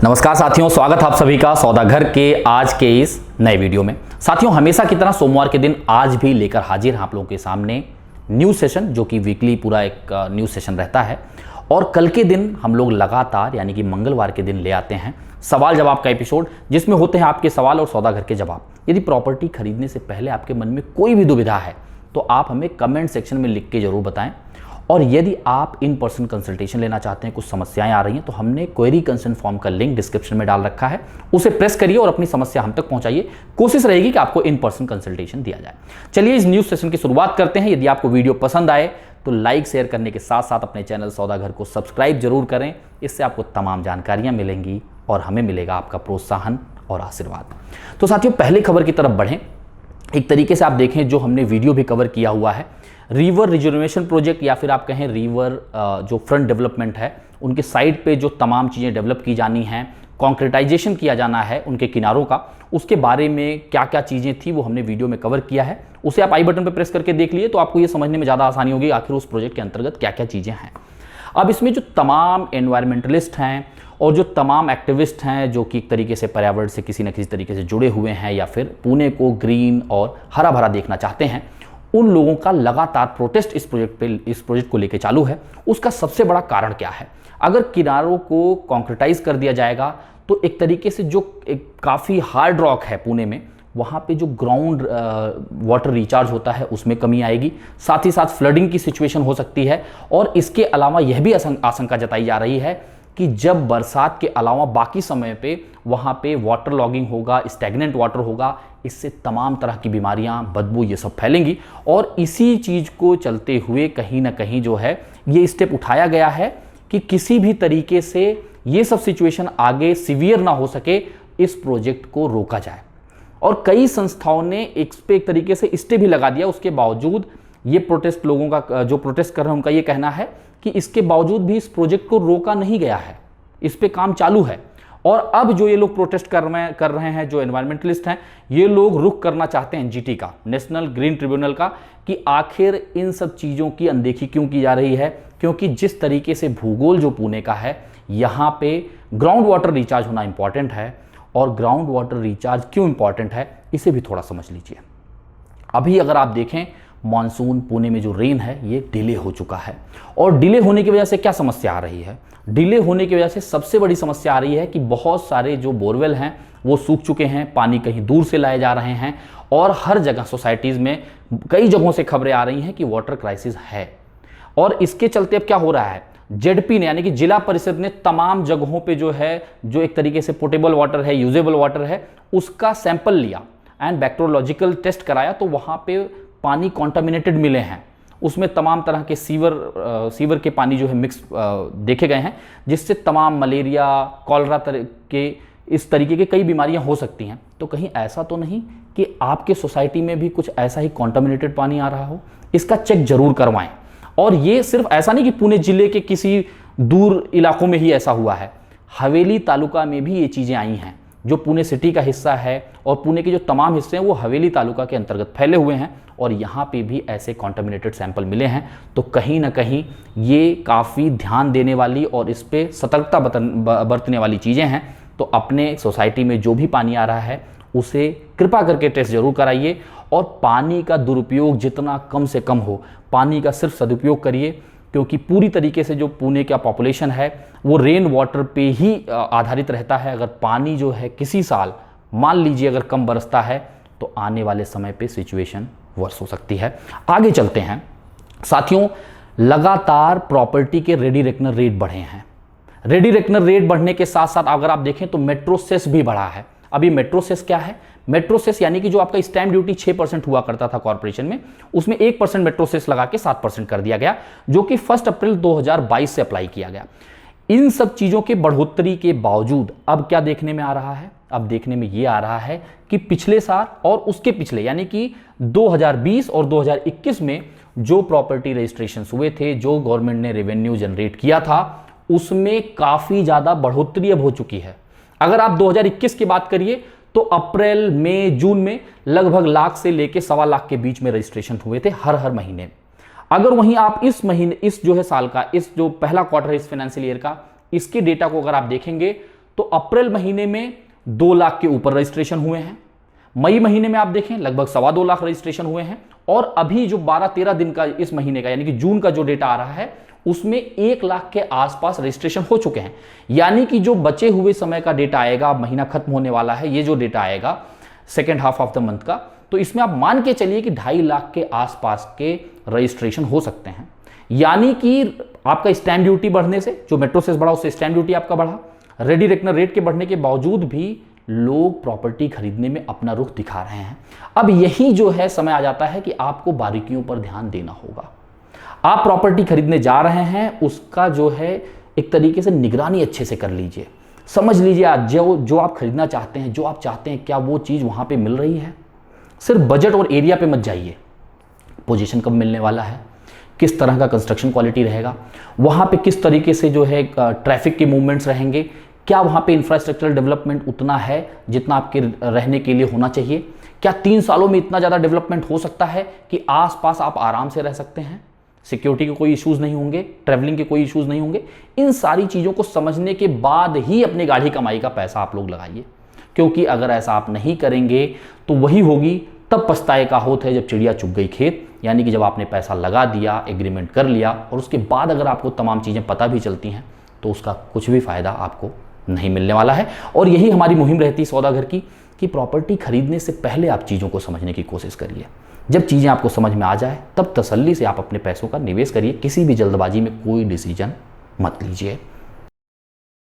नमस्कार साथियों, स्वागत है आप सभी का सौदा घर के आज के इस नए वीडियो में। साथियों, हमेशा की तरह सोमवार के दिन आज भी लेकर हाजिर हैं आप लोगों के सामने न्यूज़ सेशन, जो कि वीकली पूरा एक न्यूज़ सेशन रहता है। और कल के दिन हम लोग लगातार यानी कि मंगलवार के दिन ले आते हैं सवाल जवाब का एपिसोड, जिसमें होते हैं आपके सवाल और सौदा घर के जवाब। यदि प्रॉपर्टी खरीदने से पहले आपके मन में कोई भी दुविधा है तो आप हमें कमेंट सेक्शन में लिख के जरूर बताएं। और यदि आप इन पर्सन कंसल्टेशन लेना चाहते हैं, कुछ समस्याएं आ रही हैं, तो हमने क्वेरी कंसर्न फॉर्म का लिंक डिस्क्रिप्शन में डाल रखा है, उसे प्रेस करिए और अपनी समस्या हम तक पहुंचाइए। कोशिश रहेगी कि आपको इन पर्सन कंसल्टेशन दिया जाए। चलिए इस न्यूज़ सेशन की शुरुआत करते हैं। यदि आपको वीडियो पसंद आए तो लाइक शेयर करने के साथ साथ अपने चैनल सौदा घर को सब्सक्राइब जरूर करें। इससे आपको तमाम जानकारियां मिलेंगी और हमें मिलेगा आपका प्रोत्साहन और आशीर्वाद। तो साथियों, पहले खबर की तरफ बढ़ें। एक तरीके से आप देखें, जो हमने वीडियो भी कवर किया हुआ है, रिवर रिजुवेनेशन प्रोजेक्ट या फिर आप कहें रिवर जो फ्रंट डेवलपमेंट है, उनके साइड पे जो तमाम चीज़ें डेवलप की जानी हैं, कॉन्क्रिटाइजेशन किया जाना है उनके किनारों का, उसके बारे में क्या क्या चीज़ें थी वो हमने वीडियो में कवर किया है। उसे आप आई बटन पर प्रेस करके देख लिए तो आपको ये समझने में ज़्यादा आसानी होगी आखिर उस प्रोजेक्ट के अंतर्गत क्या क्या चीज़ें हैं। अब इसमें जो तमाम एनवायरमेंटलिस्ट हैं और जो तमाम एक्टिविस्ट हैं, जो कि एक तरीके से पर्यावरण से किसी न किसी तरीके से जुड़े हुए हैं या फिर पुणे को ग्रीन और हरा भरा देखना चाहते हैं, उन लोगों का लगातार प्रोटेस्ट इस प्रोजेक्ट को लेकर चालू है। उसका सबसे बड़ा कारण क्या है? अगर किनारों को कॉन्क्रिटाइज कर दिया जाएगा तो एक तरीके से जो एक काफ़ी हार्ड रॉक है पुणे में, वहाँ पे जो ग्राउंड वाटर रिचार्ज होता है उसमें कमी आएगी। साथ ही साथ फ्लडिंग की सिचुएशन हो सकती है। और इसके अलावा यह भी आशंका जताई जा रही है कि जब बरसात के अलावा बाकी समय पे वहाँ पे वाटर लॉगिंग होगा, स्टैग्नेंट वाटर होगा, इससे तमाम तरह की बीमारियाँ, बदबू, ये सब फैलेंगी। और इसी चीज़ को चलते हुए कहीं ना कहीं जो है ये स्टेप उठाया गया है कि किसी भी तरीके से ये सब सिचुएशन आगे सीवियर ना हो सके, इस प्रोजेक्ट को रोका जाए। और कई संस्थाओं ने इस पे एक तरीके से स्टे भी लगा दिया। उसके बावजूद ये प्रोटेस्ट लोगों का जो प्रोटेस्ट कर रहे हैं उनका ये कहना है कि इसके बावजूद भी इस प्रोजेक्ट को रोका नहीं गया है, इस पे काम चालू है। और अब जो ये लोग प्रोटेस्ट कर रहे हैं, जो एनवायरमेंटलिस्ट हैं, ये लोग रुख करना चाहते हैं एनजीटी का, नेशनल ग्रीन ट्रिब्यूनल का, कि आखिर इन सब चीज़ों की अनदेखी क्यों की जा रही है। क्योंकि जिस तरीके से भूगोल जो पुणे का है, यहाँ पे ग्राउंड वाटर रिचार्ज होना इंपॉर्टेंट है। और ग्राउंड वाटर रिचार्ज क्यों इंपॉर्टेंट है, इसे भी थोड़ा समझ लीजिए। अभी अगर आप देखें, मानसून पुणे में जो रेन है ये डिले हो चुका है। और डिले होने की वजह से क्या समस्या आ रही है? डिले होने की वजह से सबसे बड़ी समस्या आ रही है कि बहुत सारे जो बोरवेल हैं वो सूख चुके हैं, पानी कहीं दूर से लाए जा रहे हैं। और हर जगह सोसाइटीज़ में कई जगहों से खबरें आ रही हैं कि वाटर क्राइसिस है। और इसके चलते अब क्या हो रहा है, जेडपी ने यानी कि जिला परिषद ने तमाम जगहों पे जो है, जो एक तरीके से पोर्टेबल वाटर है, यूजेबल वाटर है, उसका सैंपल लिया एंड बैक्टीरियोलॉजिकल टेस्ट कराया। तो वहाँ पे पानी कॉन्टामिनेटेड मिले हैं, उसमें तमाम तरह के सीवर के पानी जो है मिक्स देखे गए हैं, जिससे तमाम मलेरिया, कॉलरा के इस तरीके की कई बीमारियां हो सकती हैं। तो कहीं ऐसा तो नहीं कि आपके सोसाइटी में भी कुछ ऐसा ही कॉन्टामिनेटेड पानी आ रहा हो? इसका चेक जरूर करवाएं। और ये सिर्फ ऐसा नहीं कि पुणे जिले के किसी दूर इलाकों में ही ऐसा हुआ है, हवेली तालुका में भी ये चीज़ें आई हैं। जो पुणे सिटी का हिस्सा है और पुणे के जो तमाम हिस्से हैं वो हवेली तालुका के अंतर्गत फैले हुए हैं, और यहाँ पे भी ऐसे कॉन्टामिनेटेड सैंपल मिले हैं। तो कहीं ना कहीं ये काफ़ी ध्यान देने वाली और इस पर सतर्कता बरतने वाली चीज़ें हैं। तो अपने सोसाइटी में जो भी पानी आ रहा है उसे कृपा करके टेस्ट जरूर कराइए। और पानी का दुरुपयोग जितना कम से कम हो, पानी का सिर्फ सदुपयोग करिए। क्योंकि पूरी तरीके से जो पुणे का पॉपुलेशन है वो रेन वाटर पे ही आधारित रहता है। अगर पानी जो है किसी साल मान लीजिए अगर कम बरसता है तो आने वाले समय पे सिचुएशन वर्स हो सकती है। आगे चलते हैं साथियों, लगातार प्रॉपर्टी के रेडी रेकनर रेट बढ़े हैं। रेडी रेकनर रेट बढ़ने के साथ साथ अगर आप देखें तो मेट्रो सेस भी बढ़ा है। अभी मेट्रो सेस क्या है? मेट्रो सेस यानी कि जो आपका स्टैंप ड्यूटी 6% हुआ करता था कॉर्पोरेशन में, उसमें 1% मेट्रो सेस लगा के 7% कर दिया गया, जो कि 1 अप्रैल 2022 से अप्लाई किया गया। इन सब चीज़ों के बढ़ोतरी के बावजूद अब क्या देखने में आ रहा है? अब देखने में ये आ रहा है कि पिछले साल और उसके पिछले यानी कि 2020 और 2021 में जो प्रॉपर्टी रजिस्ट्रेशन हुए थे, जो गवर्नमेंट ने रेवेन्यू जनरेट किया था, उसमें काफ़ी ज़्यादा बढ़ोतरी अब हो चुकी है। अगर आप 2021 की बात करिए तो अप्रैल, मई, जून में लगभग लाख से लेकर 1.25 लाख के बीच में रजिस्ट्रेशन हुए थे हर महीने। अगर वहीं आप इस महीने, इस जो है साल का, इस जो पहला क्वार्टर है इस फाइनेंशियल ईयर का, इसके डेटा को अगर आप देखेंगे तो अप्रैल महीने में 2 लाख के ऊपर रजिस्ट्रेशन हुए हैं। मई महीने में आप देखें लगभग 2.25 लाख रजिस्ट्रेशन हुए हैं। और अभी जो 12-13 दिन का इस महीने का यानी कि जून का जो डेटा आ रहा है उसमें 1 लाख के आसपास रजिस्ट्रेशन हो चुके हैं। यानी कि जो बचे हुए समय का डेटा आएगा, महीना खत्म होने वाला है, ये जो डेटा आएगा second half of the month का, तो इसमें आप मान के चलिए कि 2.5 लाख के आसपास के रजिस्ट्रेशन हो सकते हैं। यानी कि आपका स्टैंप ड्यूटी बढ़ने से, जो मेट्रो सेस बढ़ा उससे स्टैंप ड्यूटी आपका बढ़ा, रेडी रेकनर रेट के बढ़ने के बावजूद भी लोग प्रॉपर्टी खरीदने में अपना रुख दिखा रहे हैं। अब यही जो है समय आ जाता है कि आपको बारीकियों पर ध्यान देना होगा। आप प्रॉपर्टी खरीदने जा रहे हैं, उसका जो है एक तरीके से निगरानी अच्छे से कर लीजिए। समझ लीजिए आज जो आप खरीदना चाहते हैं, जो आप चाहते हैं, क्या वो चीज़ वहाँ पे मिल रही है। सिर्फ बजट और एरिया पे मत जाइए, पोजीशन कब मिलने वाला है, किस तरह का कंस्ट्रक्शन क्वालिटी रहेगा, वहाँ पे किस तरीके से जो है ट्रैफिक के मूवमेंट्स रहेंगे, क्या वहाँ पे इंफ्रास्ट्रक्चरल डेवलपमेंट उतना है जितना आपके रहने के लिए होना चाहिए, क्या 3 सालों में इतना ज़्यादा डेवलपमेंट हो सकता है कि आसपास आप आराम से रह सकते हैं, सिक्योरिटी के कोई इश्यूज़ नहीं होंगे, ट्रैवलिंग के कोई इश्यूज़ नहीं होंगे। इन सारी चीज़ों को समझने के बाद ही अपनी गाढ़ी कमाई का पैसा आप लोग लगाइए, क्योंकि अगर ऐसा आप नहीं करेंगे तो वही होगी तब पछताए का होत है जब चिड़िया चुग गई खेत। यानी कि जब आपने पैसा लगा दिया, एग्रीमेंट कर लिया और उसके बाद अगर आपको तमाम चीज़ें पता भी चलती हैं तो उसका कुछ भी फ़ायदा आपको नहीं मिलने वाला है। और यही हमारी मुहिम रहती है सौदागर की कि प्रॉपर्टी खरीदने से पहले आप चीज़ों को समझने की कोशिश करिए। जब चीज़ें आपको समझ में आ जाए तब तसल्ली से आप अपने पैसों का निवेश करिए, किसी भी जल्दबाजी में कोई डिसीजन मत लीजिए।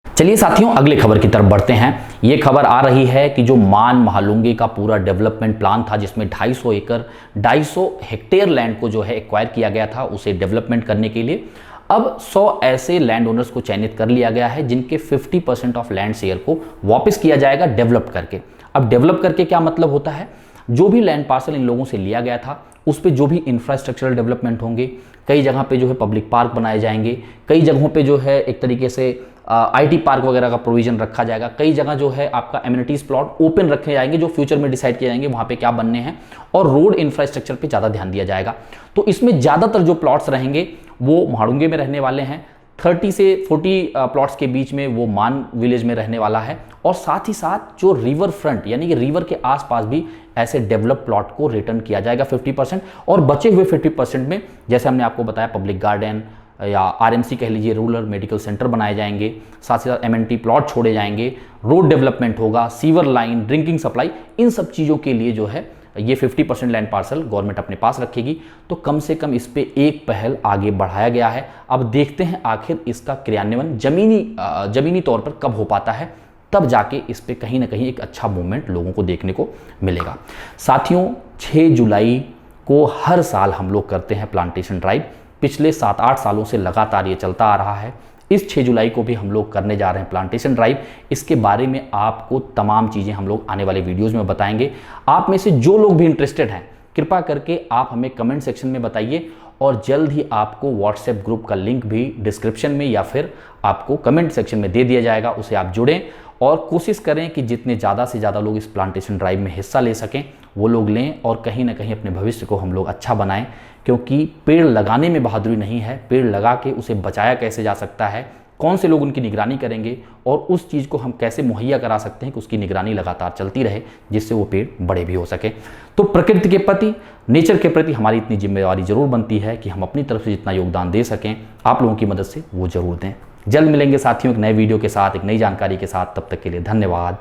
चलिए साथियों, अगले खबर की तरफ बढ़ते हैं। ये खबर आ रही है कि जो मान महालुंगे का पूरा डेवलपमेंट प्लान था, जिसमें 250 एकड़ 250 हेक्टेयर लैंड को जो है एक्वायर किया गया था उसे डेवलपमेंट करने के लिए, अब 100 ऐसे लैंड ओनर्स को चयनित कर लिया गया है जिनके 50% ऑफ लैंड शेयर को वापस किया जाएगा डेवलप करके। अब डेवलप करके क्या मतलब होता है, जो भी लैंड पार्सल इन लोगों से लिया गया था उस पे जो भी इंफ्रास्ट्रक्चरल डेवलपमेंट होंगे, कई जगह पे जो है पब्लिक पार्क बनाए जाएंगे, कई जगहों पे जो है एक तरीके से आईटी पार्क वगैरह का प्रोविजन रखा जाएगा, कई जगह जो है आपका एमिनिटीज प्लॉट ओपन रखे जाएंगे जो फ्यूचर में डिसाइड किए जाएंगे वहाँ पे क्या बनने हैं, और रोड इंफ्रास्ट्रक्चर पे ज़्यादा ध्यान दिया जाएगा। तो इसमें ज़्यादातर जो प्लॉट्स रहेंगे वो महाडुंगे में रहने वाले हैं, 30 से 40 प्लॉट्स के बीच में वो मान विलेज में रहने वाला है, और साथ ही साथ जो रिवर फ्रंट यानी कि रिवर के आसपास भी ऐसे डेवलप प्लॉट को रिटर्न किया जाएगा 50%, और बचे हुए 50% में जैसे हमने आपको बताया पब्लिक गार्डन या आरएमसी कह लीजिए, रूरल मेडिकल सेंटर बनाए जाएंगे, साथ ही साथ एमएनटी प्लॉट छोड़े जाएंगे, रोड डेवलपमेंट होगा, सीवर लाइन, ड्रिंकिंग सप्लाई, इन सब चीज़ों के लिए जो है ये 50% लैंड पार्सल गवर्नमेंट अपने पास रखेगी। तो कम से कम इस पे एक पहल आगे बढ़ाया गया है। अब देखते हैं आखिर इसका क्रियान्वयन जमीनी तौर पर कब हो पाता है, तब जाके इस पे कहीं ना कहीं एक अच्छा मूवमेंट लोगों को देखने को मिलेगा। साथियों, 6 जुलाई को हर साल हम लोग करते हैं प्लांटेशन ड्राइव, पिछले 7-8 सालों से लगातार ये चलता आ रहा है। इस 6 जुलाई को भी हम लोग करने जा रहे हैं प्लांटेशन ड्राइव। इसके बारे में आपको तमाम चीज़ें हम लोग आने वाले वीडियोज़ में बताएंगे। आप में से जो लोग भी इंटरेस्टेड हैं कृपा करके आप हमें कमेंट सेक्शन में बताइए, और जल्द ही आपको व्हाट्सएप ग्रुप का लिंक भी डिस्क्रिप्शन में या फिर आपको कमेंट सेक्शन में दे दिया जाएगा, उसे आप जुड़ें और कोशिश करें कि जितने ज़्यादा से ज़्यादा लोग इस प्लांटेशन ड्राइव में हिस्सा ले सकें वो लोग लें, और कहीं ना कहीं अपने भविष्य को हम लोग अच्छा बनाएं। क्योंकि पेड़ लगाने में बहादुरी नहीं है, पेड़ लगा के उसे बचाया कैसे जा सकता है, कौन से लोग उनकी निगरानी करेंगे, और उस चीज़ को हम कैसे मुहैया करा सकते हैं कि उसकी निगरानी लगातार चलती रहे जिससे वो पेड़ बड़े भी हो सके। तो प्रकृति के प्रति, नेचर के प्रति हमारी इतनी जिम्मेदारी जरूर बनती है कि हम अपनी तरफ से जितना योगदान दे सकें आप लोगों की मदद से वो जरूर दें। जल्द मिलेंगे साथियों एक नए वीडियो के साथ, एक नई जानकारी के साथ। तब तक के लिए धन्यवाद,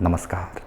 नमस्कार।